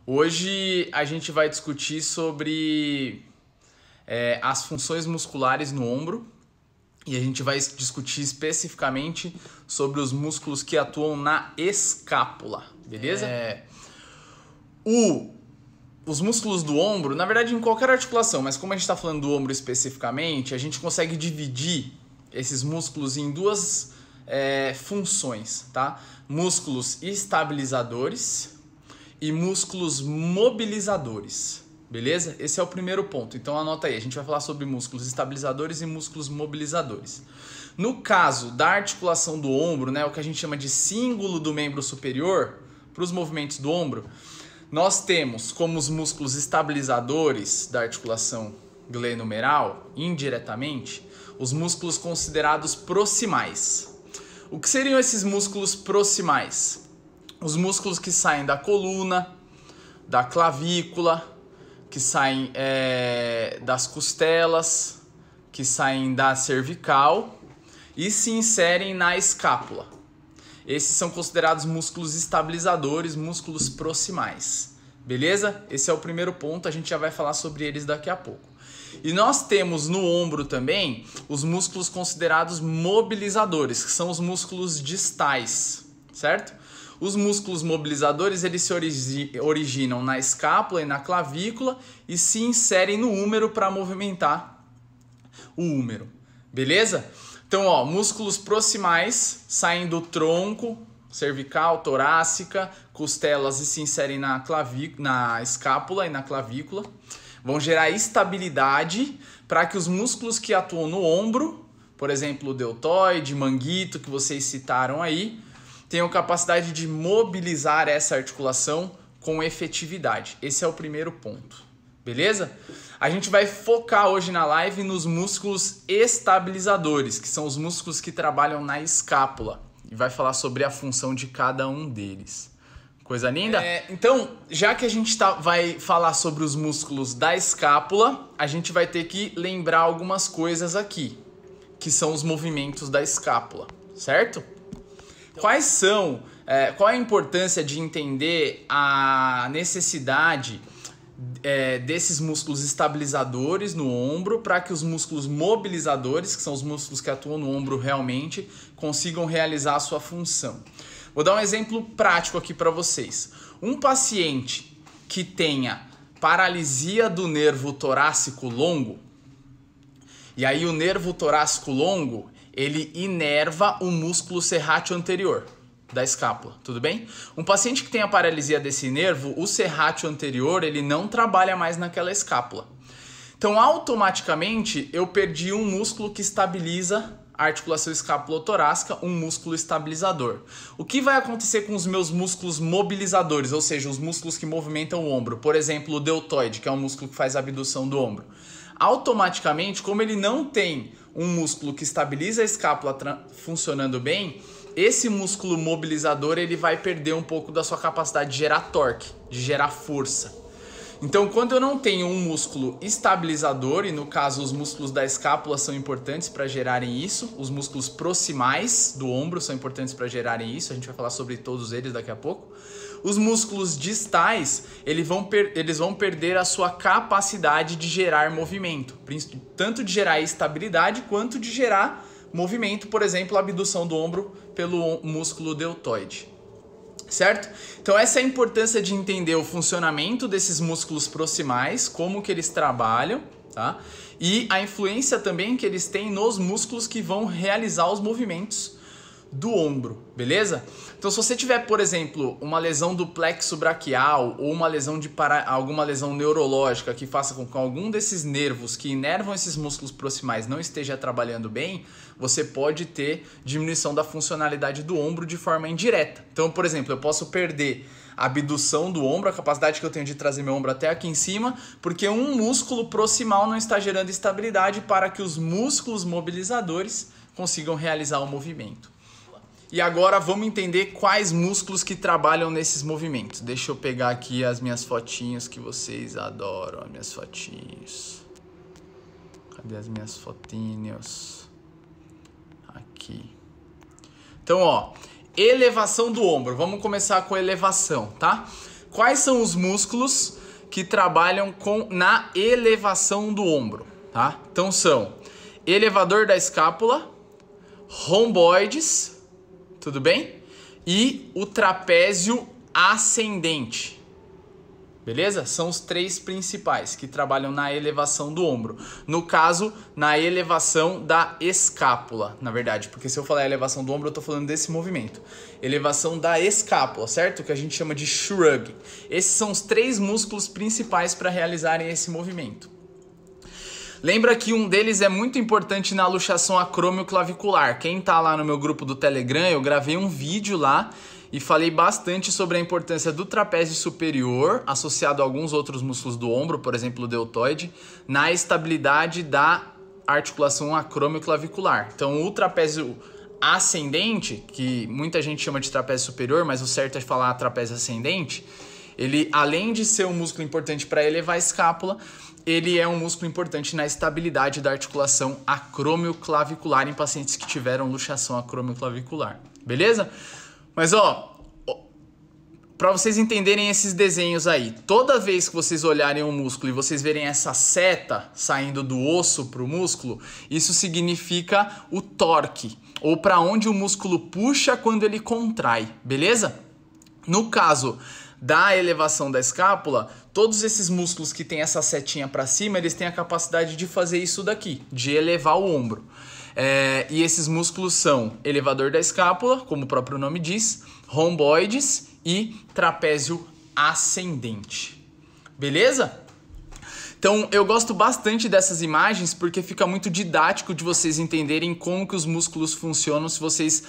Hoje a gente vai discutir sobre as funções musculares no ombro e a gente vai discutir especificamente sobre os músculos que atuam na escápula, beleza? Os músculos do ombro, na verdade em qualquer articulação, mas como a gente está falando do ombro especificamente, a gente consegue dividir esses músculos em duas funções, tá? Músculos estabilizadores e músculos mobilizadores, beleza? Esse é o primeiro ponto, então anota aí, a gente vai falar sobre músculos estabilizadores e músculos mobilizadores. No caso da articulação do ombro, né, o que a gente chama de cíngulo do membro superior, para os movimentos do ombro, nós temos como os músculos estabilizadores da articulação glenohumeral, indiretamente, os músculos considerados proximais. O que seriam esses músculos proximais? Os músculos que saem da coluna, da clavícula, que saem das costelas, que saem da cervical e se inserem na escápula. Esses são considerados músculos estabilizadores, músculos proximais. Beleza? Esse é o primeiro ponto, a gente já vai falar sobre eles daqui a pouco. E nós temos no ombro também os músculos considerados mobilizadores, que são os músculos distais, certo? Os músculos mobilizadores, eles se originam na escápula e na clavícula e se inserem no úmero para movimentar o úmero, beleza? Então, ó, músculos proximais saem do tronco, cervical, torácica, costelas e se inserem na escápula e na clavícula. Vão gerar estabilidade para que os músculos que atuam no ombro, por exemplo, o deltoide, manguito, que vocês citaram aí, tenham capacidade de mobilizar essa articulação com efetividade. Esse é o primeiro ponto, beleza? A gente vai focar hoje na live nos músculos estabilizadores, que são os músculos que trabalham na escápula, e vai falar sobre a função de cada um deles. Coisa linda? Então, já que a gente vai falar sobre os músculos da escápula, a gente vai ter que lembrar algumas coisas aqui, que são os movimentos da escápula, certo? Qual é a importância de entender a necessidade desses músculos estabilizadores no ombro para que os músculos mobilizadores, que são os músculos que atuam no ombro realmente, consigam realizar a sua função? Vou dar um exemplo prático aqui para vocês. Um paciente que tenha paralisia do nervo torácico longo, e aí o nervo torácico longo, ele inerva o músculo serrátil anterior da escápula, tudo bem? Um paciente que tenha paralisia desse nervo, o serrátil anterior, ele não trabalha mais naquela escápula. Então, automaticamente, eu perdi um músculo que estabiliza a articulação escapulotorácica, um músculo estabilizador. O que vai acontecer com os meus músculos mobilizadores, ou seja, os músculos que movimentam o ombro? Por exemplo, o deltoide, que é um músculo que faz a abdução do ombro. Automaticamente, como ele não tem um músculo que estabiliza a escápula funcionando bem, esse músculo mobilizador ele vai perder um pouco da sua capacidade de gerar torque, de gerar força. Então, quando eu não tenho um músculo estabilizador, e no caso os músculos da escápula são importantes para gerarem isso, os músculos proximais do ombro são importantes para gerarem isso, a gente vai falar sobre todos eles daqui a pouco. Os músculos distais, eles vão perder a sua capacidade de gerar movimento, tanto de gerar estabilidade quanto de gerar movimento, por exemplo, a abdução do ombro pelo músculo deltoide. Certo? Então essa é a importância de entender o funcionamento desses músculos proximais, como que eles trabalham, tá? E a influência também que eles têm nos músculos que vão realizar os movimentos do ombro, beleza? Então se você tiver, por exemplo, uma lesão do plexo braquial ou uma lesão alguma lesão neurológica que faça com que algum desses nervos que inervam esses músculos proximais não esteja trabalhando bem, você pode ter diminuição da funcionalidade do ombro de forma indireta. Então, por exemplo, eu posso perder a abdução do ombro, a capacidade que eu tenho de trazer meu ombro até aqui em cima, porque um músculo proximal não está gerando estabilidade para que os músculos mobilizadores consigam realizar o movimento. E agora vamos entender quais músculos que trabalham nesses movimentos. Deixa eu pegar aqui as minhas fotinhas que vocês adoram, as minhas fotinhas. Cadê as minhas fotinhas? Aqui. Então, ó, elevação do ombro. Vamos começar com elevação, tá? quais são os músculos que trabalham na elevação do ombro, tá? Então são elevador da escápula, romboides, tudo bem? E o trapézio ascendente. Beleza? São os três principais que trabalham na elevação do ombro. No caso, na elevação da escápula, na verdade. Porque se eu falar elevação do ombro, eu tô falando desse movimento. Elevação da escápula, certo? Que a gente chama de shrug. Esses são os três músculos principais para realizarem esse movimento. Lembra que um deles é muito importante na luxação acromioclavicular. Quem tá lá no meu grupo do Telegram, eu gravei um vídeo lá e falei bastante sobre a importância do trapézio superior, associado a alguns outros músculos do ombro, por exemplo o deltoide, na estabilidade da articulação acromioclavicular. Então o trapézio ascendente, que muita gente chama de trapézio superior, mas o certo é falar trapézio ascendente, ele, além de ser um músculo importante para elevar a escápula, ele é um músculo importante na estabilidade da articulação acromioclavicular em pacientes que tiveram luxação acromioclavicular. Beleza? Mas ó, para vocês entenderem esses desenhos aí, toda vez que vocês olharem o músculo e vocês verem essa seta saindo do osso para o músculo, isso significa o torque, ou para onde o músculo puxa quando ele contrai, beleza? No caso da elevação da escápula, todos esses músculos que tem essa setinha para cima, eles têm a capacidade de fazer isso daqui, de elevar o ombro. E esses músculos são elevador da escápula, como o próprio nome diz, romboides e trapézio ascendente. Beleza? Então eu gosto bastante dessas imagens porque fica muito didático de vocês entenderem como que os músculos funcionam se vocês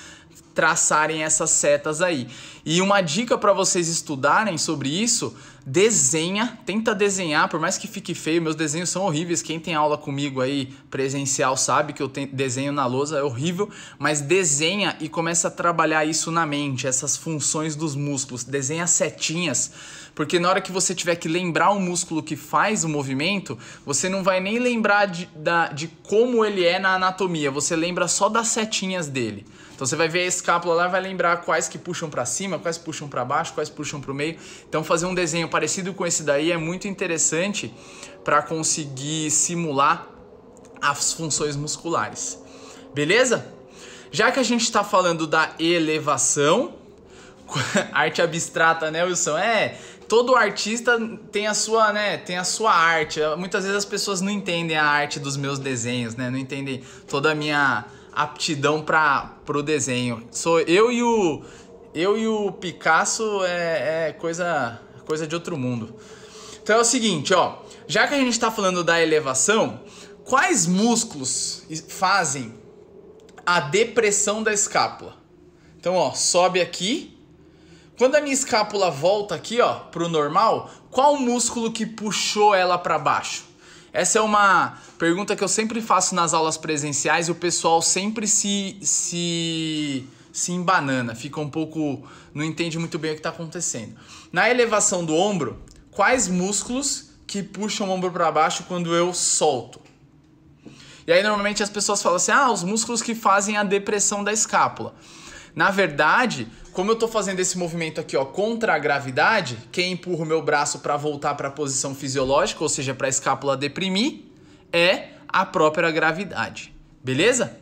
traçarem essas setas aí. E uma dica para vocês estudarem sobre isso, desenha, tenta desenhar, por mais que fique feio, meus desenhos são horríveis, quem tem aula comigo aí presencial sabe que eu desenho na lousa, é horrível, mas desenha e começa a trabalhar isso na mente, essas funções dos músculos, desenha setinhas, porque na hora que você tiver que lembrar o músculo que faz o movimento, você não vai nem lembrar de como ele é na anatomia, você lembra só das setinhas dele. Então você vai ver a escápula lá e vai lembrar quais que puxam para cima, quais puxam para baixo, quais puxam para o meio. Então fazer um desenho parecido com esse daí é muito interessante para conseguir simular as funções musculares. Beleza? Já que a gente está falando da elevação, arte abstrata, né, Wilson? Todo artista tem a sua, né, tem a sua arte. Muitas vezes as pessoas não entendem a arte dos meus desenhos, né? Não entendem toda a minha aptidão pro desenho. Sou eu e o Picasso coisa de outro mundo. Então é o seguinte, ó, já que a gente está falando da elevação, quais músculos fazem a depressão da escápula? Então, ó, sobe aqui. Quando a minha escápula volta aqui, ó, pro normal, qual músculo que puxou ela para baixo? Essa é uma pergunta que eu sempre faço nas aulas presenciais e o pessoal sempre se embanana, fica um pouco, não entende muito bem o que está acontecendo. Na elevação do ombro, quais músculos que puxam o ombro para baixo quando eu solto? E aí normalmente as pessoas falam assim, os músculos que fazem a depressão da escápula. Na verdade, como eu estou fazendo esse movimento aqui, ó, contra a gravidade, quem empurra o meu braço para voltar para a posição fisiológica, ou seja, para a escápula deprimir, é a própria gravidade. Beleza?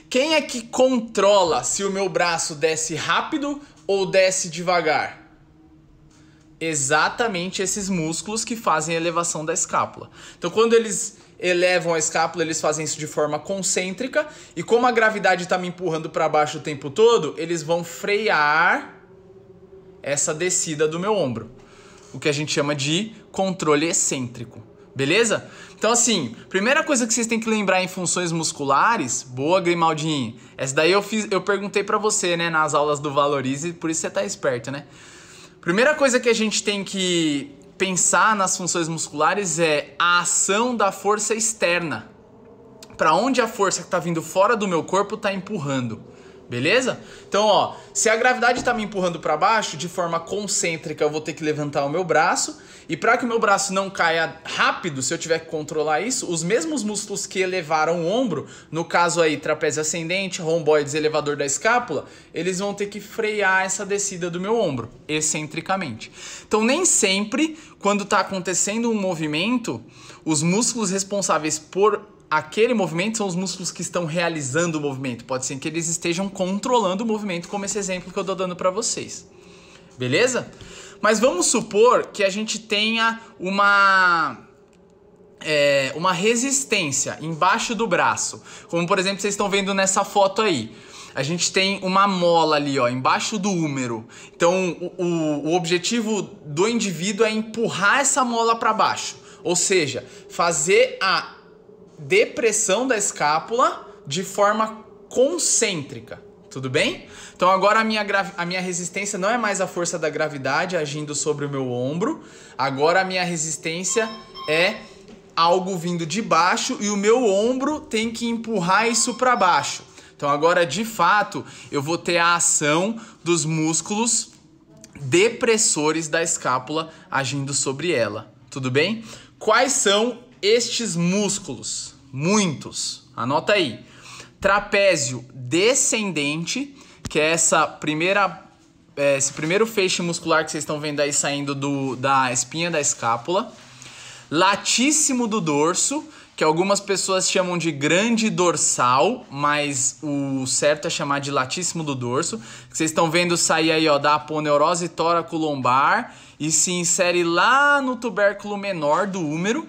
Quem é que controla se o meu braço desce rápido ou desce devagar? Exatamente esses músculos que fazem a elevação da escápula. Então, quando eles elevam a escápula, eles fazem isso de forma concêntrica e como a gravidade está me empurrando para baixo o tempo todo, eles vão frear essa descida do meu ombro, o que a gente chama de controle excêntrico, beleza? Então assim, primeira coisa que vocês têm que lembrar em funções musculares, boa Grimaldinho, essa daí eu perguntei para você, né, nas aulas do Valorize, por isso você tá esperto, né? Primeira coisa que a gente tem que pensar nas funções musculares é a ação da força externa. Para onde a força que está vindo fora do meu corpo está empurrando. Beleza? Então, ó, se a gravidade está me empurrando para baixo, de forma concêntrica eu vou ter que levantar o meu braço. E para que o meu braço não caia rápido, se eu tiver que controlar isso, os mesmos músculos que elevaram o ombro, no caso aí trapézio ascendente, romboides, elevador da escápula, eles vão ter que frear essa descida do meu ombro, excentricamente. Então nem sempre, quando está acontecendo um movimento, os músculos responsáveis por aquele movimento são os músculos que estão realizando o movimento. Pode ser que eles estejam controlando o movimento, como esse exemplo que eu estou dando para vocês. Beleza? Mas vamos supor que a gente tenha uma resistência embaixo do braço. Como, por exemplo, vocês estão vendo nessa foto aí. A gente tem uma mola ali, ó, embaixo do húmero. Então, o objetivo do indivíduo é empurrar essa mola para baixo. Ou seja, fazer a depressão da escápula de forma concêntrica, tudo bem? Então agora a minha resistência não é mais a força da gravidade agindo sobre o meu ombro, agora a minha resistência é algo vindo de baixo e o meu ombro tem que empurrar isso para baixo. Então agora de fato eu vou ter a ação dos músculos depressores da escápula agindo sobre ela, tudo bem? Quais são estes músculos? Muitos. Anota aí. Trapézio descendente, que é esse primeiro feixe muscular que vocês estão vendo aí saindo da espinha da escápula. Latíssimo do dorso, que algumas pessoas chamam de grande dorsal, mas o certo é chamar de latíssimo do dorso. Que vocês estão vendo sair aí, ó, da aponeurose tóraco-lombar e se insere lá no tubérculo menor do húmero.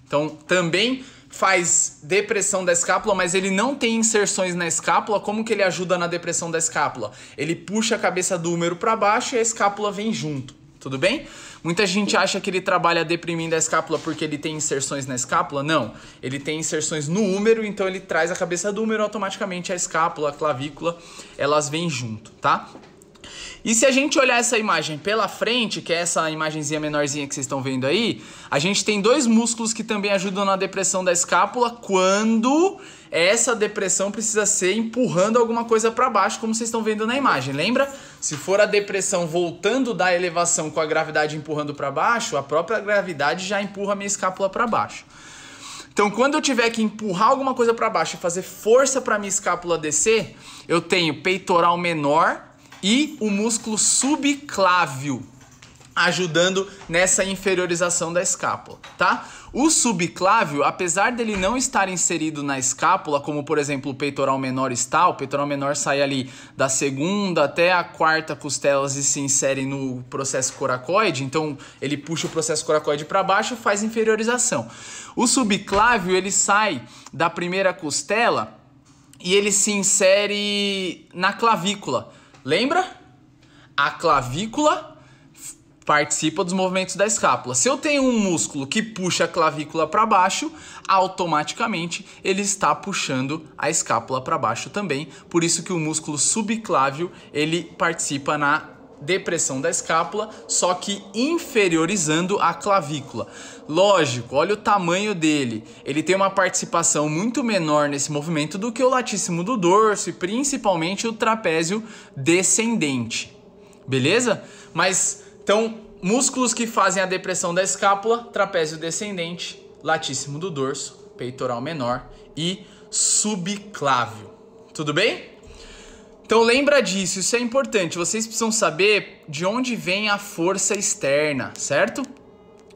Então, também faz depressão da escápula, mas ele não tem inserções na escápula. Como que ele ajuda na depressão da escápula? Ele puxa a cabeça do húmero para baixo e a escápula vem junto, tudo bem? Muita gente acha que ele trabalha deprimindo a escápula porque ele tem inserções na escápula. Não, ele tem inserções no húmero, então ele traz a cabeça do húmero, automaticamente a escápula, a clavícula, elas vêm junto, tá? E se a gente olhar essa imagem pela frente, que é essa imagenzinha menorzinha que vocês estão vendo aí, a gente tem dois músculos que também ajudam na depressão da escápula quando essa depressão precisa ser empurrando alguma coisa para baixo, como vocês estão vendo na imagem. Lembra? Se for a depressão voltando da elevação com a gravidade empurrando para baixo, a própria gravidade já empurra a minha escápula para baixo. Então, quando eu tiver que empurrar alguma coisa para baixo e fazer força para minha escápula descer, eu tenho peitoral menor e o músculo subclávio ajudando nessa inferiorização da escápula, tá? O subclávio, apesar dele não estar inserido na escápula, como por exemplo o peitoral menor está, o peitoral menor sai ali da segunda até a quarta costelas e se insere no processo coracoide, então ele puxa o processo coracoide para baixo e faz inferiorização. O subclávio, ele sai da primeira costela e ele se insere na clavícula. Lembra? A clavícula participa dos movimentos da escápula. Se eu tenho um músculo que puxa a clavícula para baixo, automaticamente ele está puxando a escápula para baixo também. Por isso que o músculo subclávio, ele participa na depressão da escápula, só que inferiorizando a clavícula. Lógico, olha o tamanho dele. Ele tem uma participação muito menor nesse movimento do que o latíssimo do dorso e principalmente o trapézio descendente. Beleza? Mas, então, músculos que fazem a depressão da escápula: trapézio descendente, latíssimo do dorso, peitoral menor e subclávio. Tudo bem? Então lembra disso, isso é importante. Vocês precisam saber de onde vem a força externa, certo?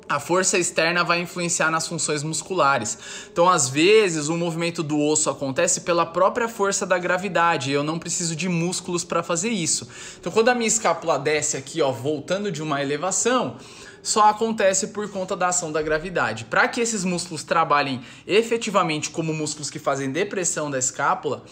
A força externa vai influenciar nas funções musculares. Então, às vezes, o movimento do osso acontece pela própria força da gravidade. Eu não preciso de músculos para fazer isso. Então, quando a minha escápula desce aqui, ó, voltando de uma elevação, só acontece por conta da ação da gravidade. Para que esses músculos trabalhem efetivamente como músculos que fazem depressão da escápula,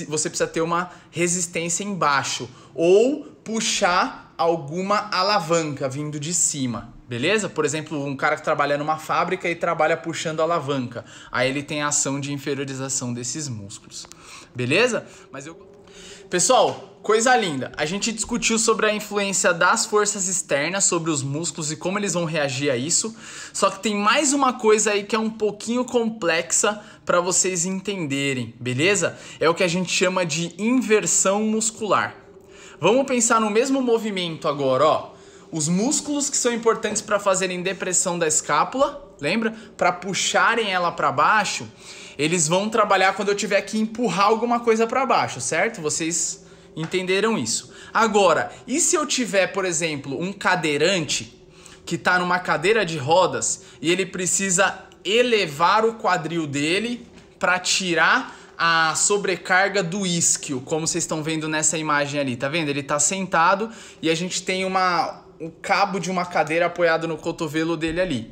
você precisa ter uma resistência embaixo ou puxar alguma alavanca vindo de cima. Beleza? Por exemplo, um cara que trabalha numa fábrica e trabalha puxando a alavanca. Aí ele tem a ação de inferiorização desses músculos. Beleza? Pessoal, Coisa linda, a gente discutiu sobre a influência das forças externas sobre os músculos e como eles vão reagir a isso. Só que tem mais uma coisa aí que é um pouquinho complexa para vocês entenderem, beleza? É o que a gente chama de inversão muscular. Vamos pensar no mesmo movimento agora, ó. Os músculos que são importantes para fazerem depressão da escápula, lembra? Para puxarem ela para baixo, eles vão trabalhar quando eu tiver que empurrar alguma coisa para baixo, certo? Vocês entenderam isso. Agora, e se eu tiver, por exemplo, um cadeirante que está numa cadeira de rodas e ele precisa elevar o quadril dele para tirar a sobrecarga do isquio, como vocês estão vendo nessa imagem ali, tá vendo? Ele está sentado e a gente tem um cabo de uma cadeira apoiado no cotovelo dele ali.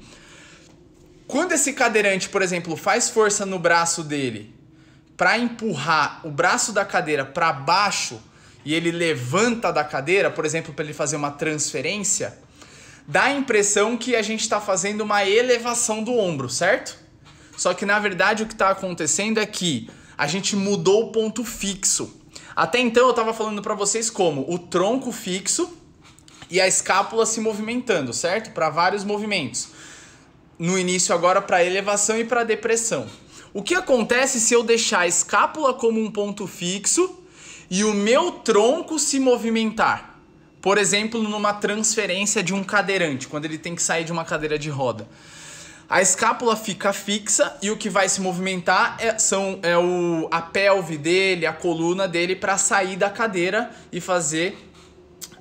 Quando esse cadeirante, por exemplo, faz força no braço dele para empurrar o braço da cadeira para baixo e ele levanta da cadeira, por exemplo, para ele fazer uma transferência, dá a impressão que a gente está fazendo uma elevação do ombro, certo? Só que na verdade o que está acontecendo é que a gente mudou o ponto fixo. Até então eu estava falando para vocês como o tronco fixo e a escápula se movimentando, certo? Para vários movimentos. No início agora para elevação e para depressão. O que acontece se eu deixar a escápula como um ponto fixo e o meu tronco se movimentar? Por exemplo, numa transferência de um cadeirante, quando ele tem que sair de uma cadeira de roda. A escápula fica fixa e o que vai se movimentar a pelve dele, a coluna dele para sair da cadeira e fazer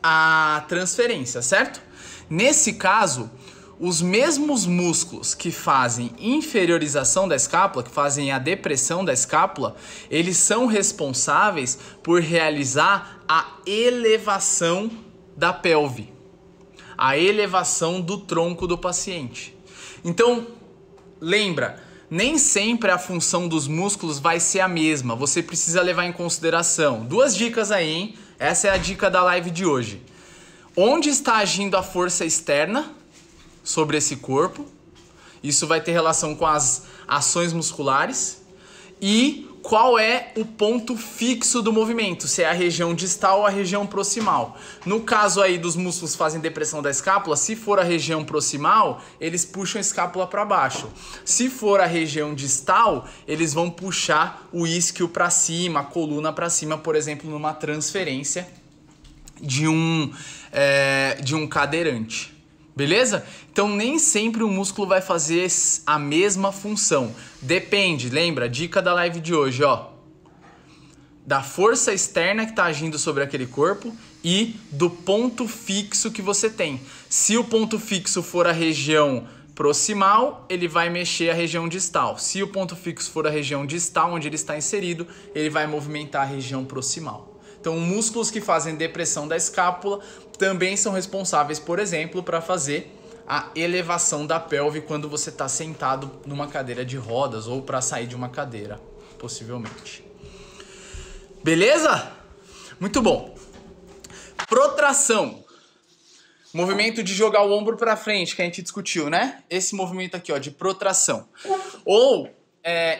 a transferência, certo? Nesse caso, os mesmos músculos que fazem inferiorização da escápula, que fazem a depressão da escápula, eles são responsáveis por realizar a elevação da pelve, a elevação do tronco do paciente. Então, lembra, nem sempre a função dos músculos vai ser a mesma, você precisa levar em consideração. Duas dicas aí, hein? Essa é a dica da live de hoje. Onde está agindo a força externa sobre esse corpo? Isso vai ter relação com as ações musculares. E qual é o ponto fixo do movimento? Se é a região distal ou a região proximal. No caso aí dos músculos que fazem depressão da escápula, se for a região proximal, eles puxam a escápula para baixo. Se for a região distal, eles vão puxar o isquio para cima, a coluna para cima, por exemplo, numa transferência de um cadeirante. Beleza? Então nem sempre o músculo vai fazer a mesma função. Depende, lembra? Dica da live de hoje, ó. Da força externa que está agindo sobre aquele corpo e do ponto fixo que você tem. Se o ponto fixo for a região proximal, ele vai mexer a região distal. Se o ponto fixo for a região distal, onde ele está inserido, ele vai movimentar a região proximal. Então, músculos que fazem depressão da escápula também são responsáveis, por exemplo, para fazer a elevação da pelve quando você está sentado numa cadeira de rodas ou para sair de uma cadeira, possivelmente. Beleza? Muito bom. Protração. Movimento de jogar o ombro para frente, que a gente discutiu, né? Esse movimento aqui, ó, de protração. Ou,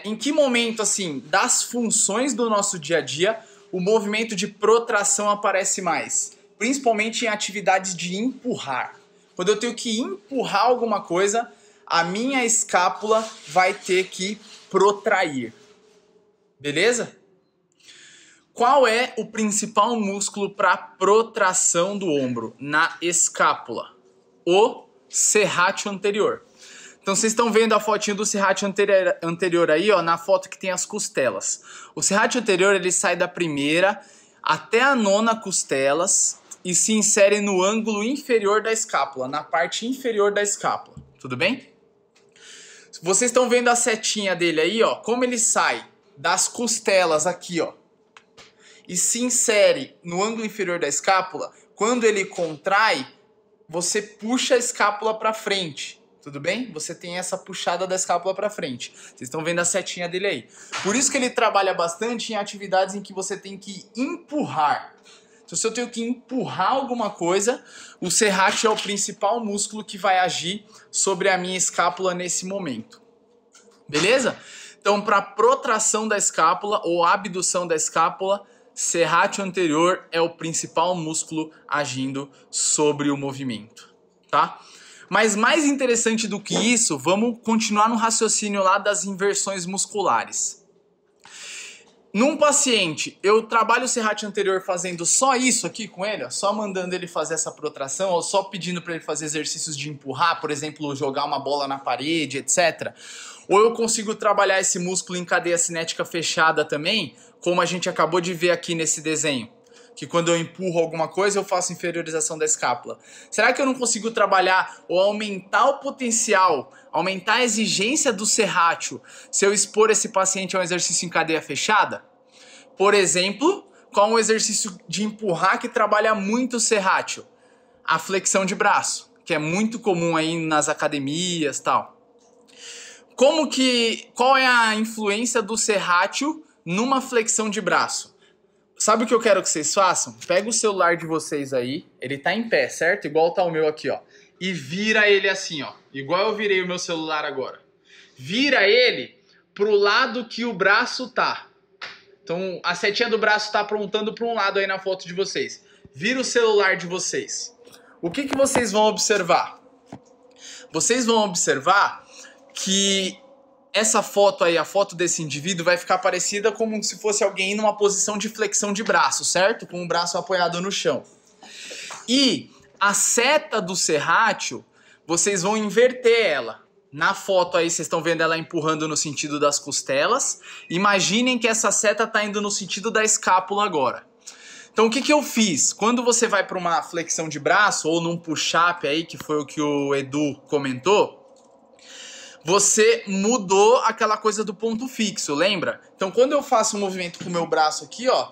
em que momento, assim, das funções do nosso dia a dia, o movimento de protração aparece mais? Principalmente em atividades de empurrar. Quando eu tenho que empurrar alguma coisa, a minha escápula vai ter que protrair. Beleza? Qual é o principal músculo para protração do ombro na escápula? O serrátil anterior. Então vocês estão vendo a fotinho do serrátil anterior aí, ó, na foto que tem as costelas. O serrátil anterior ele sai da primeira até a nona costelas e se insere no ângulo inferior da escápula, na parte inferior da escápula. Tudo bem? Vocês estão vendo a setinha dele aí, ó, como ele sai das costelas aqui, ó, e se insere no ângulo inferior da escápula. Quando ele contrai, você puxa a escápula para frente. Tudo bem? Você tem essa puxada da escápula para frente. Vocês estão vendo a setinha dele aí. Por isso que ele trabalha bastante em atividades em que você tem que empurrar. Então, se eu tenho que empurrar alguma coisa, o serrátil é o principal músculo que vai agir sobre a minha escápula nesse momento. Beleza? Então, para protração da escápula ou abdução da escápula, serrátil anterior é o principal músculo agindo sobre o movimento, tá? Mas mais interessante do que isso, vamos continuar no raciocínio lá das inversões musculares. Num paciente, eu trabalho o serrátil anterior fazendo só isso aqui com ele, ó, só mandando ele fazer essa protração, ou só pedindo para ele fazer exercícios de empurrar, por exemplo, jogar uma bola na parede, etc. Ou eu consigo trabalhar esse músculo em cadeia cinética fechada também, como a gente acabou de ver aqui nesse desenho, que quando eu empurro alguma coisa eu faço inferiorização da escápula. Será que eu não consigo trabalhar ou aumentar o potencial, aumentar a exigência do serrátil se eu expor esse paciente a um exercício em cadeia fechada? Por exemplo, qual um exercício de empurrar que trabalha muito o serrátil? A flexão de braço, que é muito comum aí nas academias e tal. Qual é a influência do serrátil numa flexão de braço? Sabe o que eu quero que vocês façam? Pega o celular de vocês aí, ele tá em pé, certo? Igual tá o meu aqui, ó. E vira ele assim, ó. Igual eu virei o meu celular agora. Vira ele pro lado que o braço tá. Então, a setinha do braço tá apontando para um lado aí na foto de vocês. Vira o celular de vocês. O que vocês vão observar? Vocês vão observar que essa foto aí, a foto desse indivíduo, vai ficar parecida como se fosse alguém numa posição de flexão de braço, certo? Com o braço apoiado no chão. E a seta do serrátil, vocês vão inverter ela. Na foto aí, vocês estão vendo ela empurrando no sentido das costelas. Imaginem que essa seta está indo no sentido da escápula agora. Então, o que eu fiz? Quando você vai para uma flexão de braço, ou num push-up aí, que foi o que o Edu comentou, você mudou aquela coisa do ponto fixo, lembra? Então, quando eu faço um movimento com o meu braço aqui, ó,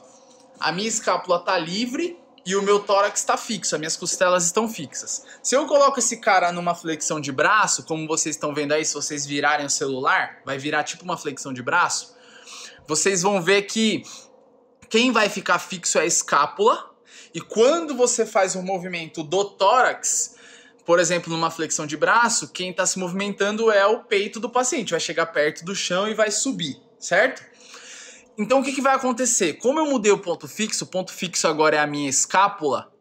a minha escápula tá livre e o meu tórax está fixo, as minhas costelas estão fixas. Se eu coloco esse cara numa flexão de braço, como vocês estão vendo aí, se vocês virarem o celular, vai virar tipo uma flexão de braço, vocês vão ver que quem vai ficar fixo é a escápula, e quando você faz um movimento do tórax, por exemplo, numa flexão de braço, quem está se movimentando é o peito do paciente. Vai chegar perto do chão e vai subir, certo? Então, o que vai acontecer? Como eu mudei o ponto fixo agora é a minha escápula,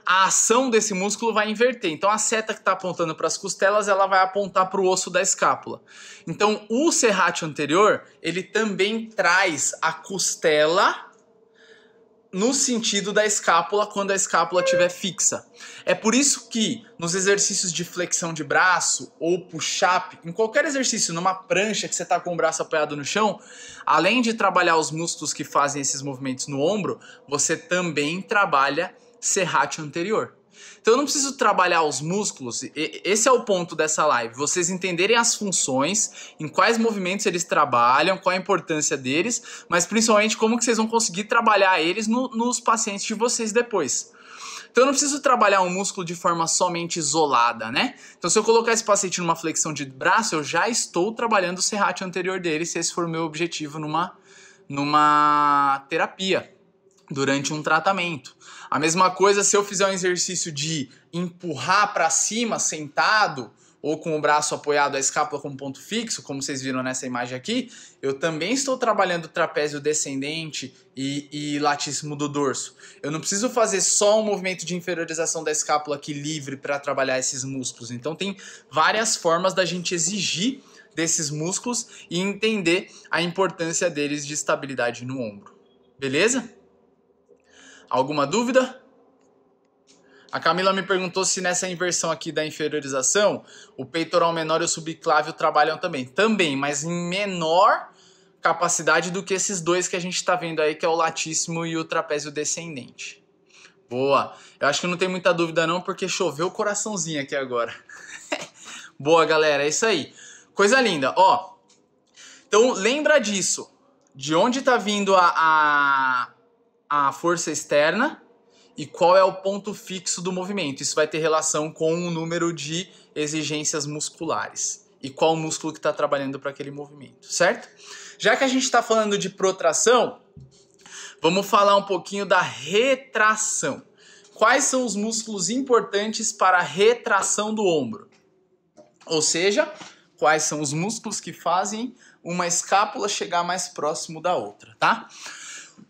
a ação desse músculo vai inverter. Então, a seta que está apontando para as costelas, ela vai apontar para o osso da escápula. Então, o serrátil anterior, ele também traz a costela no sentido da escápula quando a escápula estiver fixa. É por isso que nos exercícios de flexão de braço ou push-up, em qualquer exercício, numa prancha que você está com o braço apoiado no chão, além de trabalhar os músculos que fazem esses movimentos no ombro, você também trabalha serrátil anterior. Então eu não preciso trabalhar os músculos, esse é o ponto dessa live, vocês entenderem as funções, em quais movimentos eles trabalham, qual a importância deles, mas principalmente como que vocês vão conseguir trabalhar eles nos pacientes de vocês depois. Então eu não preciso trabalhar um músculo de forma somente isolada, né? Então se eu colocar esse paciente numa flexão de braço, eu já estou trabalhando o serrátil anterior dele, se esse for o meu objetivo numa terapia, durante um tratamento. A mesma coisa se eu fizer um exercício de empurrar para cima, sentado, ou com o braço apoiado, a escápula como ponto fixo, como vocês viram nessa imagem aqui, eu também estou trabalhando o trapézio descendente e latíssimo do dorso. Eu não preciso fazer só um movimento de inferiorização da escápula aqui livre para trabalhar esses músculos. Então tem várias formas da gente exigir desses músculos e entender a importância deles de estabilidade no ombro. Beleza? Alguma dúvida? A Camila me perguntou se nessa inversão aqui da inferiorização, o peitoral menor e o subclávio trabalham também. Também, mas em menor capacidade do que esses dois que a gente está vendo aí, que é o latíssimo e o trapézio descendente. Boa! Eu acho que não tem muita dúvida não, porque choveu o coraçãozinho aqui agora. Boa, galera, é isso aí. Coisa linda, ó. Então, lembra disso. De onde está vindo a força externa e qual é o ponto fixo do movimento. Isso vai ter relação com o número de exigências musculares e qual músculo que está trabalhando para aquele movimento, certo? Já que a gente está falando de protração, vamos falar um pouquinho da retração. Quais são os músculos importantes para a retração do ombro? Ou seja, quais são os músculos que fazem uma escápula chegar mais próximo da outra, tá?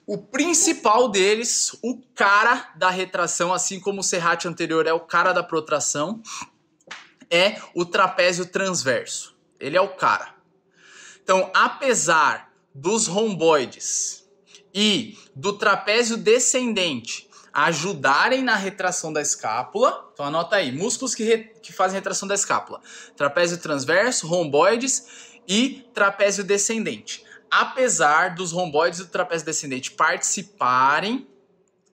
O principal deles, o cara da retração, assim como o serrátil anterior é o cara da protração, é o trapézio transverso. Ele é o cara. Então, apesar dos romboides e do trapézio descendente ajudarem na retração da escápula, então anota aí, músculos que fazem retração da escápula: trapézio transverso, romboides e trapézio descendente. Apesar dos romboides e do trapézio descendente participarem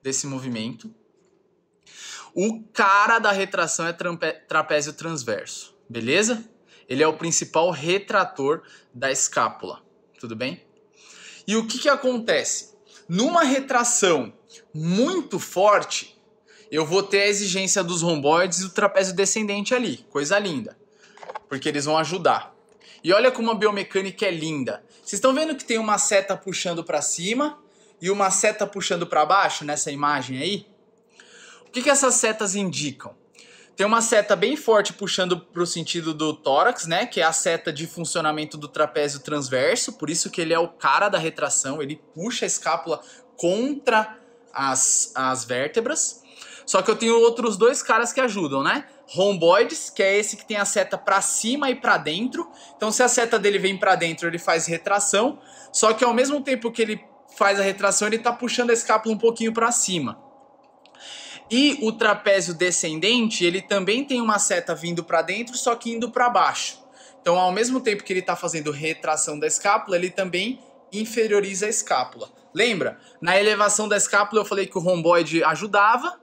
desse movimento, o cara da retração é trapézio transverso, beleza? Ele é o principal retrator da escápula, tudo bem? E o que acontece? Numa retração muito forte, eu vou ter a exigência dos romboides e do trapézio descendente ali, coisa linda, porque eles vão ajudar. E olha como a biomecânica é linda. Vocês estão vendo que tem uma seta puxando para cima e uma seta puxando para baixo nessa imagem aí? O que essas setas indicam? Tem uma seta bem forte puxando para o sentido do tórax, né? Que é a seta de funcionamento do trapézio transverso, por isso que ele é o cara da retração, ele puxa a escápula contra as vértebras. Só que eu tenho outros dois caras que ajudam, né? Romboides, que é esse que tem a seta para cima e para dentro. Então, se a seta dele vem para dentro, ele faz retração. Só que ao mesmo tempo que ele faz a retração, ele está puxando a escápula um pouquinho para cima. E o trapézio descendente, ele também tem uma seta vindo para dentro, só que indo para baixo. Então, ao mesmo tempo que ele está fazendo retração da escápula, ele também inferioriza a escápula. Lembra? Na elevação da escápula eu falei que o romboide ajudava,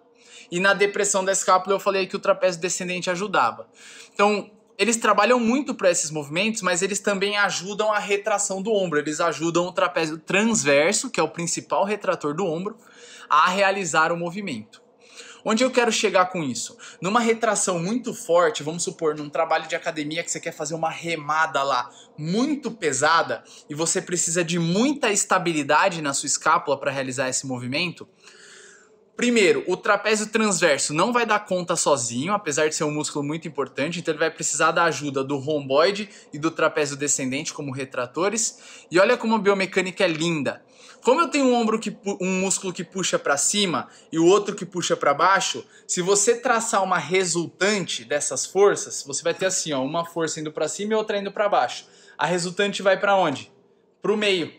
e na depressão da escápula eu falei que o trapézio descendente ajudava. Então, eles trabalham muito para esses movimentos, mas eles também ajudam a retração do ombro. Eles ajudam o trapézio transverso, que é o principal retrator do ombro, a realizar o movimento. Onde eu quero chegar com isso? Numa retração muito forte, vamos supor, num trabalho de academia que você quer fazer uma remada lá muito pesada e você precisa de muita estabilidade na sua escápula para realizar esse movimento. Primeiro, o trapézio transverso não vai dar conta sozinho, apesar de ser um músculo muito importante, então ele vai precisar da ajuda do romboide e do trapézio descendente como retratores. E olha como a biomecânica é linda. Como eu tenho um músculo que puxa para cima e o outro que puxa para baixo, se você traçar uma resultante dessas forças, você vai ter assim, ó, uma força indo para cima e outra indo para baixo. A resultante vai para onde? Para o meio.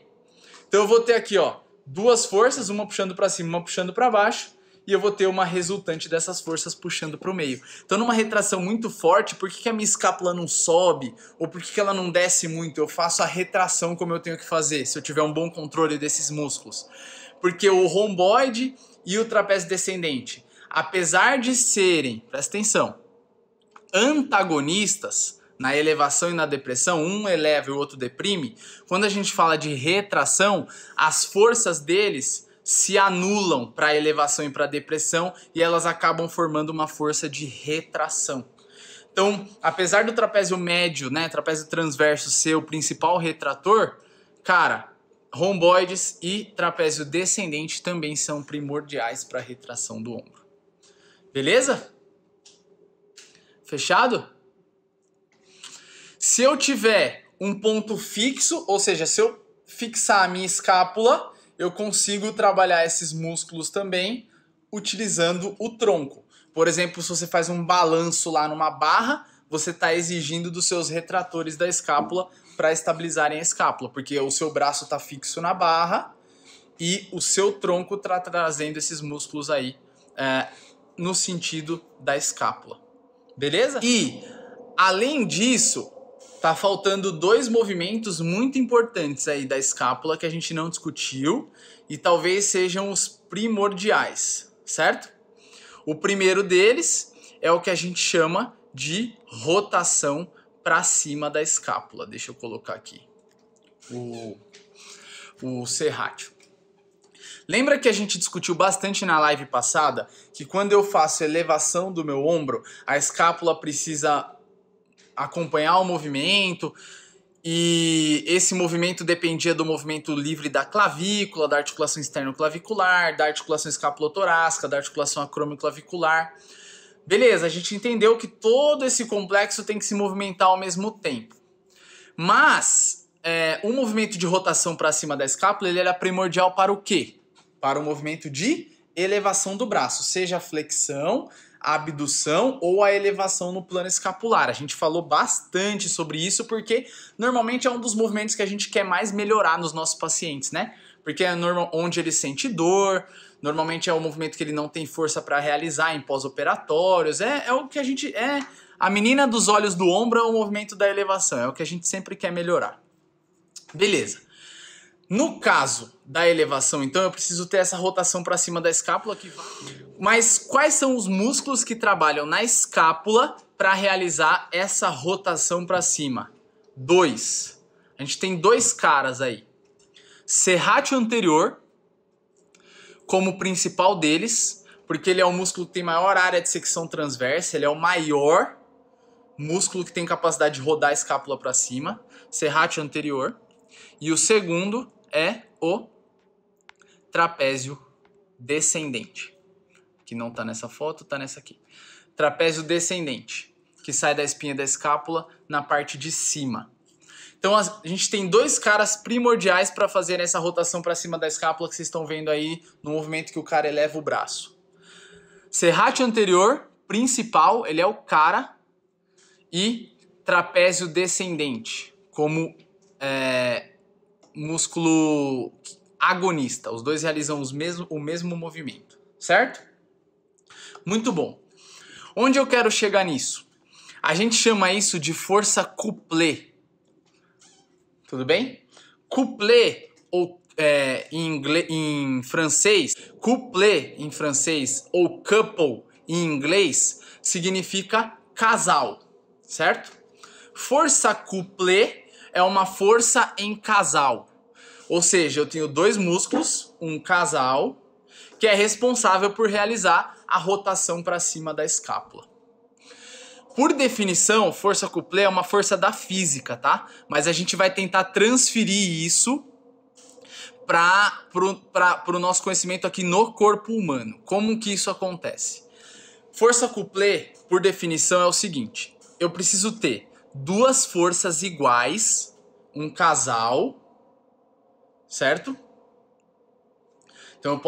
Então eu vou ter aqui, ó, duas forças, uma puxando para cima, uma puxando para baixo, e eu vou ter uma resultante dessas forças puxando para o meio. Então, numa retração muito forte, por que a minha escápula não sobe? Ou por que ela não desce muito? Eu faço a retração como eu tenho que fazer, se eu tiver um bom controle desses músculos. Porque o romboide e o trapézio descendente, apesar de serem, presta atenção, antagonistas na elevação e na depressão, um eleva e o outro deprime, quando a gente fala de retração, as forças deles se anulam para a elevação e para a depressão e elas acabam formando uma força de retração. Então, apesar do trapézio médio, né, trapézio transverso ser o principal retrator, cara, romboides e trapézio descendente também são primordiais para a retração do ombro. Beleza? Fechado? Se eu tiver um ponto fixo, ou seja, se eu fixar a minha escápula, eu consigo trabalhar esses músculos também utilizando o tronco. Por exemplo, se você faz um balanço lá numa barra, você está exigindo dos seus retratores da escápula para estabilizarem a escápula, porque o seu braço está fixo na barra e o seu tronco está trazendo esses músculos aí no sentido da escápula. Beleza? E, além disso, tá faltando dois movimentos muito importantes aí da escápula que a gente não discutiu e talvez sejam os primordiais, certo? O primeiro deles é o que a gente chama de rotação para cima da escápula. Deixa eu colocar aqui o serrátil. Lembra que a gente discutiu bastante na live passada que quando eu faço elevação do meu ombro, a escápula precisa acompanhar o movimento e esse movimento dependia do movimento livre da clavícula, da articulação externo-clavicular, da articulação escapulotorácica, da articulação acromioclavicular. Beleza, a gente entendeu que todo esse complexo tem que se movimentar ao mesmo tempo. Mas o movimento de rotação para cima da escápula ele era primordial para o quê? Para o movimento de elevação do braço, seja a flexão, a abdução ou a elevação no plano escapular. A gente falou bastante sobre isso porque normalmente é um dos movimentos que a gente quer mais melhorar nos nossos pacientes, né? Porque é onde ele sente dor, normalmente é o movimento que ele não tem força para realizar em pós-operatórios, é o que a gente... A menina dos olhos do ombro é o movimento da elevação, é o que a gente sempre quer melhorar. Beleza. No caso da elevação, então, eu preciso ter essa rotação para cima da escápula. Mas quais são os músculos que trabalham na escápula para realizar essa rotação para cima? 2. A gente tem 2 caras aí. Serrátil anterior, como principal deles, porque ele é o músculo que tem maior área de secção transversa, ele é o maior músculo que tem capacidade de rodar a escápula para cima, serrátil anterior. E o segundo é o trapézio descendente, que não está nessa foto, está nessa aqui. Trapézio descendente, que sai da espinha da escápula na parte de cima. Então a gente tem 2 caras primordiais para fazer essa rotação para cima da escápula que vocês estão vendo aí no movimento que o cara eleva o braço. Serrátil anterior, principal, ele é o cara, e trapézio descendente, como músculo agonista. Os dois realizam o mesmo movimento, certo? Muito bom. Onde eu quero chegar nisso? A gente chama isso de força couplée. Tudo bem? Couplée, ou em francês, couplé em francês ou couple em inglês significa casal, certo? Força couplée é uma força em casal. Ou seja, eu tenho 2 músculos, um casal, que é responsável por realizar a rotação para cima da escápula. Por definição, força couplée é uma força da física, tá? Mas a gente vai tentar transferir isso para o nosso conhecimento aqui no corpo humano. Como que isso acontece? Força couplée, por definição, é o seguinte. Eu preciso ter 2 forças iguais, um casal, certo? Então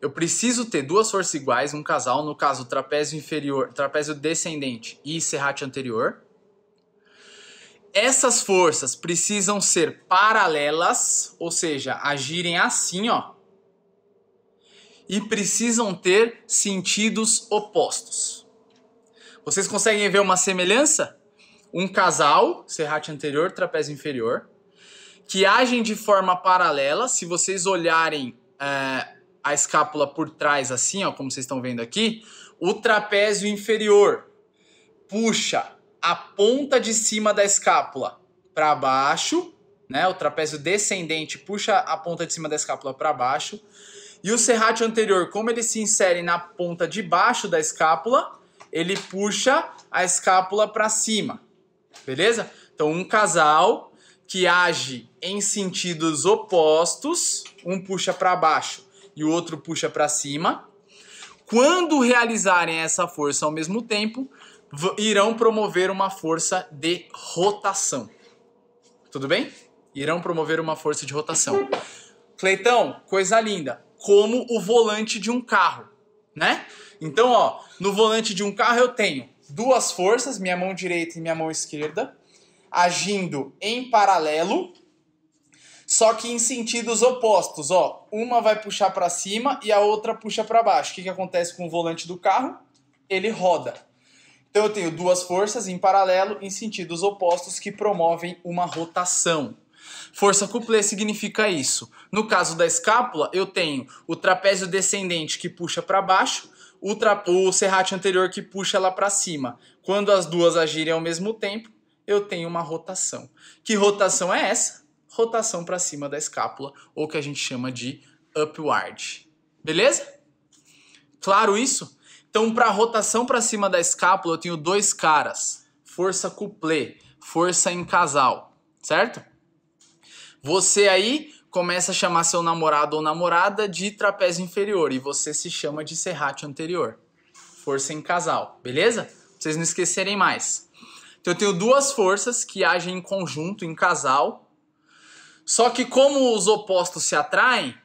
eu preciso ter 2 forças iguais, um casal, no caso trapézio inferior, trapézio descendente e serrátil anterior. Essas forças precisam ser paralelas, ou seja, agirem assim, ó. E precisam ter sentidos opostos. Vocês conseguem ver uma semelhança? Um casal, serrátil anterior, trapézio inferior, que agem de forma paralela. Se vocês olharem a escápula por trás assim, ó, como vocês estão vendo aqui, o trapézio inferior puxa a ponta de cima da escápula para baixo, né? O trapézio descendente puxa a ponta de cima da escápula para baixo. E o serrátil anterior, como ele se insere na ponta de baixo da escápula, ele puxa a escápula para cima. Beleza? Então, um casal que age em sentidos opostos, um puxa para baixo e o outro puxa para cima. Quando realizarem essa força ao mesmo tempo, irão promover uma força de rotação. Tudo bem? Irão promover uma força de rotação. Cleitão, coisa linda. Como o volante de um carro, né? Então, ó, no volante de um carro eu tenho 2 forças, minha mão direita e minha mão esquerda, agindo em paralelo, só que em sentidos opostos, ó. Uma vai puxar para cima e a outra puxa para baixo. O que acontece com o volante do carro? Ele roda. Então eu tenho 2 forças em paralelo em sentidos opostos que promovem uma rotação. Força couplée significa isso. No caso da escápula, eu tenho o trapézio descendente que puxa para baixo, o serrátil anterior que puxa lá para cima. Quando as duas agirem ao mesmo tempo, eu tenho uma rotação. Que rotação é essa? Rotação para cima da escápula, ou que a gente chama de upward. Beleza? Claro isso? Então, para rotação para cima da escápula, eu tenho 2 caras. Força couplée, força em casal, certo? Você aí começa a chamar seu namorado ou namorada de trapézio inferior e você se chama de serrátil anterior. Força em casal, beleza? Pra vocês não esquecerem mais. Então eu tenho 2 forças que agem em conjunto, em casal, Só que como os opostos se atraem,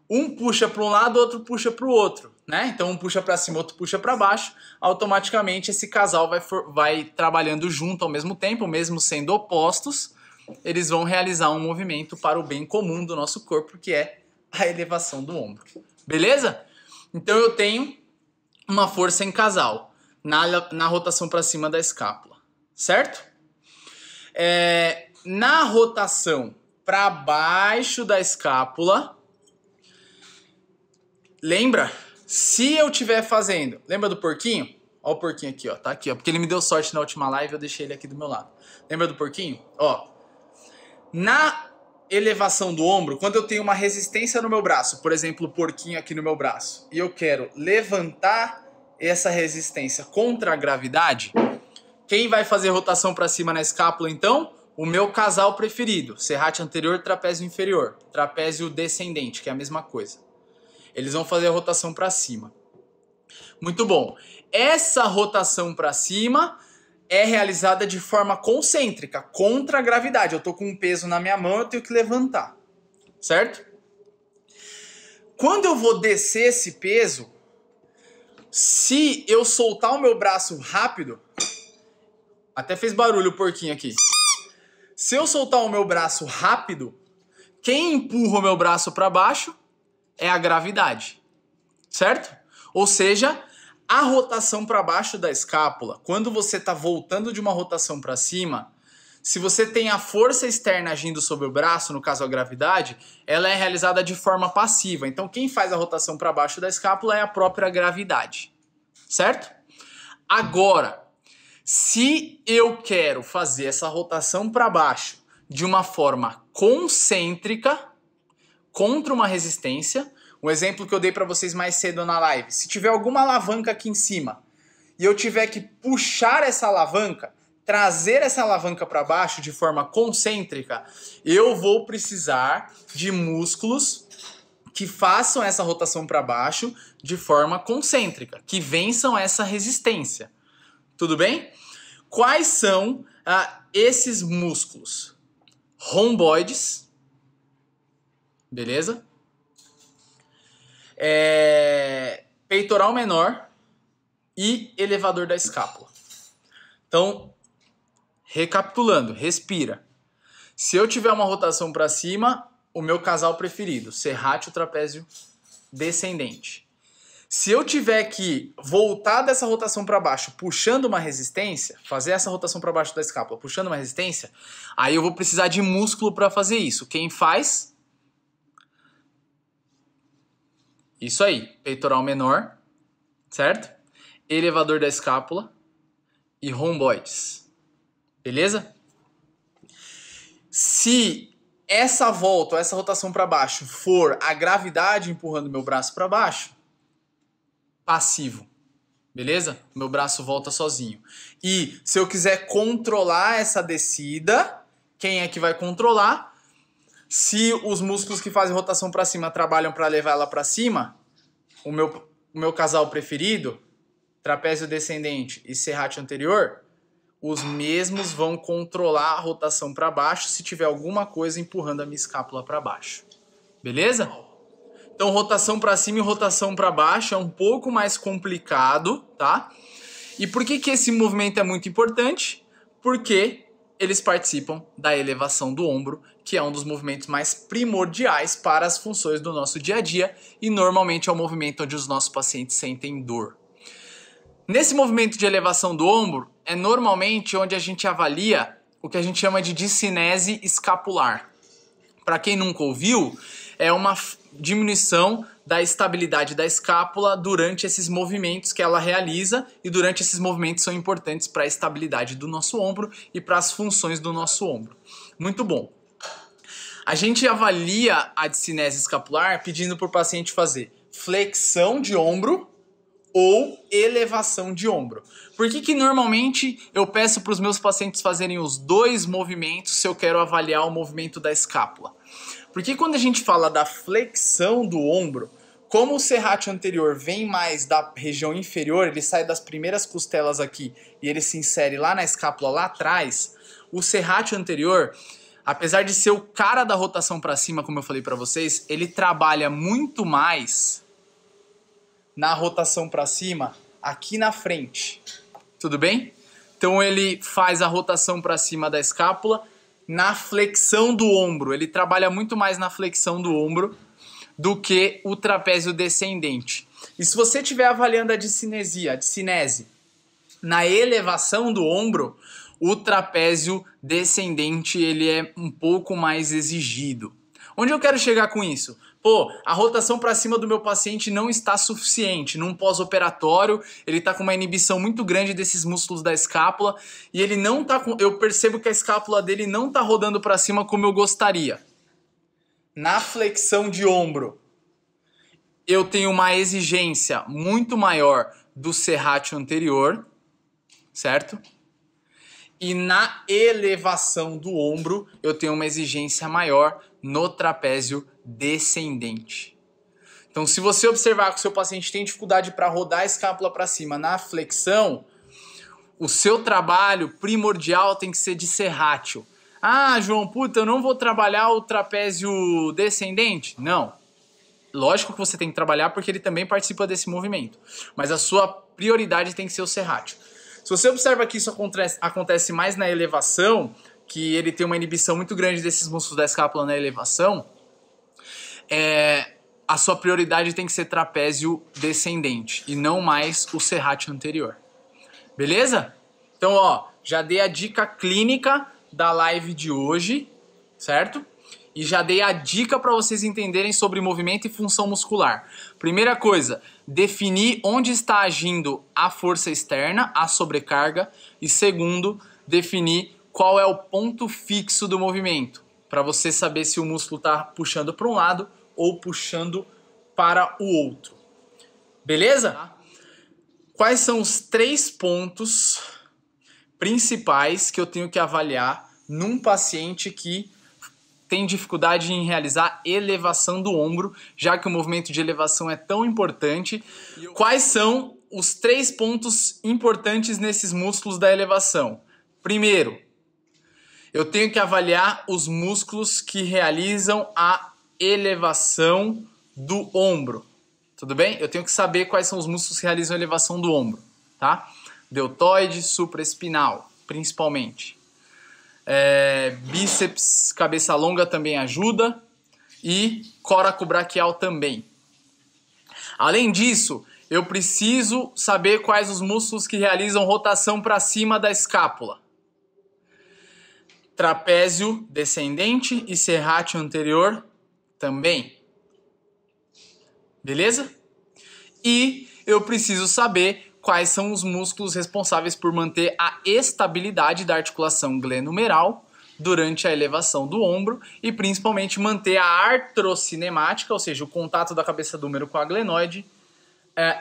um puxa para um lado, outro puxa para o outro, né? Então um puxa para cima, outro puxa para baixo. Automaticamente esse casal vai trabalhando junto ao mesmo tempo, mesmo sendo opostos, eles vão realizar um movimento para o bem comum do nosso corpo, que é a elevação do ombro. Beleza? Então eu tenho uma força em casal na rotação para cima da escápula, certo? Na rotação para baixo da escápula, lembra? Se eu estiver fazendo... Lembra do porquinho? Ó o porquinho aqui, ó. Tá aqui, ó. Porque ele me deu sorte na última live, eu deixei ele aqui do meu lado. Lembra do porquinho? Ó. Na elevação do ombro, quando eu tenho uma resistência no meu braço, por exemplo, o porquinho aqui no meu braço, e eu quero levantar essa resistência contra a gravidade, quem vai fazer rotação para cima na escápula, então? O meu casal preferido. Serrátil anterior, trapézio inferior. Trapézio descendente, que é a mesma coisa. Eles vão fazer a rotação para cima. Muito bom. Essa rotação para cima é realizada de forma concêntrica, contra a gravidade. Eu estou com um peso na minha mão, eu tenho que levantar. Certo? Quando eu vou descer esse peso, se eu soltar o meu braço rápido... Até fez barulho o porquinho aqui. Se eu soltar o meu braço rápido, quem empurra o meu braço para baixo é a gravidade, certo? Ou seja, a rotação para baixo da escápula, quando você está voltando de uma rotação para cima, se você tem a força externa agindo sobre o braço, no caso a gravidade, ela é realizada de forma passiva. Então quem faz a rotação para baixo da escápula é a própria gravidade, certo? Agora, se eu quero fazer essa rotação para baixo de uma forma concêntrica, contra uma resistência, um exemplo que eu dei para vocês mais cedo na live, se tiver alguma alavanca aqui em cima e eu tiver que puxar essa alavanca, trazer essa alavanca para baixo de forma concêntrica, eu vou precisar de músculos que façam essa rotação para baixo de forma concêntrica, que vençam essa resistência. Tudo bem? Quais são esses músculos? Romboides, beleza? Peitoral menor e elevador da escápula. Então, recapitulando, respira. Se eu tiver uma rotação para cima, o meu casal preferido, serrátil trapézio descendente. Se eu tiver que voltar dessa rotação para baixo, puxando uma resistência, fazer essa rotação para baixo da escápula, puxando uma resistência, aí eu vou precisar de músculo para fazer isso. Quem faz? Isso aí, peitoral menor, certo? Elevador da escápula e romboides. Beleza? Se essa volta, ou essa rotação para baixo, for a gravidade empurrando meu braço para baixo, passivo, beleza? Meu braço volta sozinho. E se eu quiser controlar essa descida, quem é que vai controlar? Se os músculos que fazem rotação para cima trabalham para levar ela para cima, o meu casal preferido, trapézio descendente e serrátil anterior, os mesmos vão controlar a rotação para baixo se tiver alguma coisa empurrando a minha escápula para baixo. Beleza? Então, rotação para cima e rotação para baixo é um pouco mais complicado, tá? E por que esse movimento é muito importante? Porque eles participam da elevação do ombro, que é um dos movimentos mais primordiais para as funções do nosso dia a dia e normalmente é o movimento onde os nossos pacientes sentem dor. Nesse movimento de elevação do ombro, é normalmente onde a gente avalia o que a gente chama de discinese escapular. Para quem nunca ouviu, é uma diminuição da estabilidade da escápula durante esses movimentos que ela realiza, e durante esses movimentos são importantes para a estabilidade do nosso ombro e para as funções do nosso ombro. Muito bom. A gente avalia a discinese escapular pedindo para o paciente fazer flexão de ombro ou elevação de ombro. Por que normalmente eu peço para os meus pacientes fazerem os dois movimentos se eu quero avaliar o movimento da escápula? Porque quando a gente fala da flexão do ombro, como o serrátil anterior vem mais da região inferior, ele sai das primeiras costelas aqui e ele se insere lá na escápula lá atrás, o serrátil anterior, apesar de ser o cara da rotação para cima, como eu falei para vocês, ele trabalha muito mais na rotação para cima aqui na frente. Tudo bem? Então ele faz a rotação para cima da escápula na flexão do ombro. Ele trabalha muito mais na flexão do ombro do que o trapézio descendente. E se você estiver avaliando a discinese na elevação do ombro, o trapézio descendente ele é um pouco mais exigido. Onde eu quero chegar com isso? Pô, a rotação para cima do meu paciente não está suficiente. Num pós-operatório, ele está com uma inibição muito grande desses músculos da escápula e ele não tá com, eu percebo que a escápula dele não está rodando para cima como eu gostaria. Na flexão de ombro, eu tenho uma exigência muito maior do serrátil anterior, certo? E na elevação do ombro, eu tenho uma exigência maior no trapézio descendente. Então, se você observar que o seu paciente tem dificuldade para rodar a escápula para cima na flexão, o seu trabalho primordial tem que ser de serrátil. Ah, João, puta, eu não vou trabalhar o trapézio descendente? Não. Lógico que você tem que trabalhar porque ele também participa desse movimento. Mas a sua prioridade tem que ser o serrátil. Se você observa que isso acontece mais na elevação, que ele tem uma inibição muito grande desses músculos da escápula na elevação, a sua prioridade tem que ser trapézio descendente e não mais o serrátil anterior. Beleza? Então, ó, já dei a dica clínica da live de hoje, certo? E já dei a dica para vocês entenderem sobre movimento e função muscular. Primeira coisa, definir onde está agindo a força externa, a sobrecarga. E segundo, definir qual é o ponto fixo do movimento, para você saber se o músculo está puxando para um lado ou puxando para o outro. Beleza? Quais são os 3 pontos principais que eu tenho que avaliar num paciente que tem dificuldade em realizar elevação do ombro, já que o movimento de elevação é tão importante? Quais são os 3 pontos importantes nesses músculos da elevação? Primeiro, eu tenho que avaliar os músculos que realizam a elevação do ombro. Tudo bem? Eu tenho que saber quais são os músculos que realizam a elevação do ombro, tá? Deltoide, supraespinal, principalmente. Bíceps, cabeça longa também ajuda e coracobraquial também. Além disso, eu preciso saber quais os músculos que realizam rotação para cima da escápula. Trapézio descendente e serrátil anterior também. Beleza? E eu preciso saber quais são os músculos responsáveis por manter a estabilidade da articulação glenohumeral durante a elevação do ombro e principalmente manter a artrocinemática, ou seja, o contato da cabeça do húmero com a glenoide,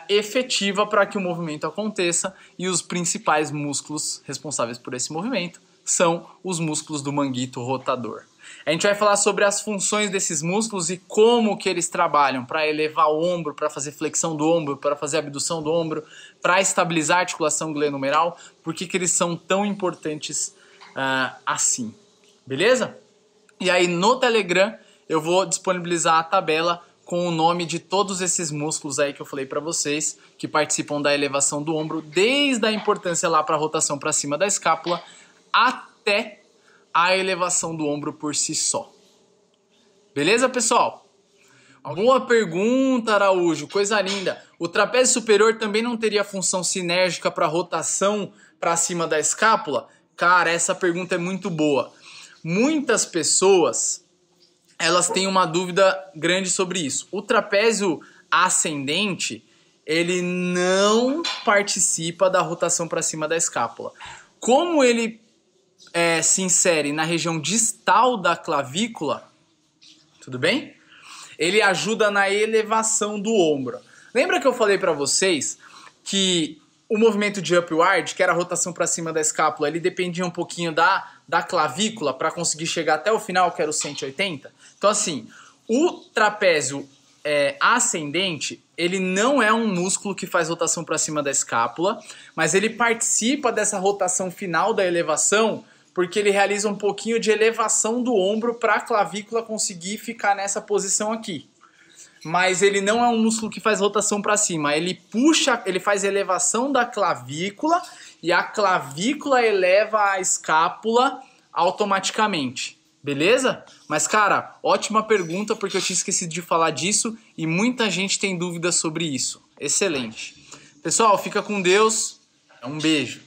efetiva para que o movimento aconteça, e os principais músculos responsáveis por esse movimento são os músculos do manguito rotador. A gente vai falar sobre as funções desses músculos e como que eles trabalham para elevar o ombro, para fazer flexão do ombro, para fazer abdução do ombro, para estabilizar a articulação glenohumeral, por que eles são tão importantes assim, beleza? E aí no Telegram eu vou disponibilizar a tabela com o nome de todos esses músculos aí que eu falei para vocês, que participam da elevação do ombro, desde a importância lá para a rotação para cima da escápula, até a elevação do ombro por si só. Beleza, pessoal? Boa pergunta, Araújo, coisa linda. O trapézio superior também não teria função sinérgica para rotação para cima da escápula? Cara, essa pergunta é muito boa. Muitas pessoas, elas têm uma dúvida grande sobre isso. O trapézio ascendente, ele não participa da rotação para cima da escápula. Como ele se insere na região distal da clavícula, tudo bem? Ele ajuda na elevação do ombro. Lembra que eu falei para vocês que o movimento de upward, que era a rotação para cima da escápula, ele dependia um pouquinho da clavícula para conseguir chegar até o final, que era o 180? Então assim, o trapézio ascendente, ele não é um músculo que faz rotação para cima da escápula, mas ele participa dessa rotação final da elevação porque ele realiza um pouquinho de elevação do ombro para a clavícula conseguir ficar nessa posição aqui. Mas ele não é um músculo que faz rotação para cima, ele puxa, ele faz elevação da clavícula e a clavícula eleva a escápula automaticamente, beleza? Mas cara, ótima pergunta porque eu tinha esquecido de falar disso e muita gente tem dúvidas sobre isso. Excelente. Pessoal, fica com Deus, um beijo.